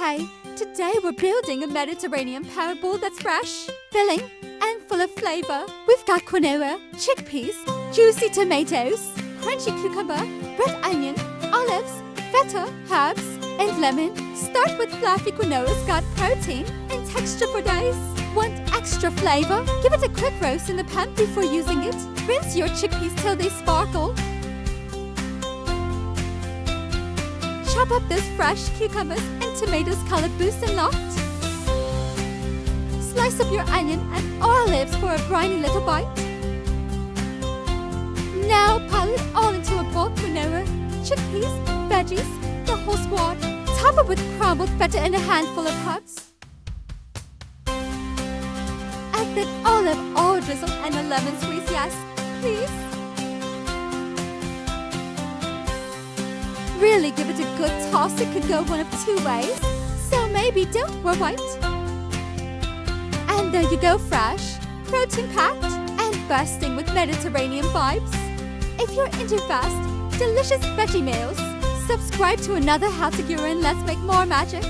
Hey, today we're building a Mediterranean power bowl that's fresh, filling, and full of flavor. We've got quinoa, chickpeas, juicy tomatoes, crunchy cucumber, red onion, olives, feta, herbs, and lemon. Start with fluffy quinoa. It's got protein and texture for days. Want extra flavor? Give it a quick roast in the pan before using it. Rinse your chickpeas till they sparkle. Chop up those fresh cucumbers and tomatoes color boost and locked. Slice up your onion and olives for a briny little bite. Now pile it all into a bowl: quinoa, chickpeas, veggies, the whole squad. Top it with crumbled feta and a handful of herbs. Add that olive oil drizzle and a lemon squeeze, yes, please. Really give it a good toss. It could go one of two ways, so maybe don't white. And there you go, fresh, protein-packed, and bursting with Mediterranean vibes. If you're into fast, delicious veggie meals, subscribe to another How to Guru and let's make more magic.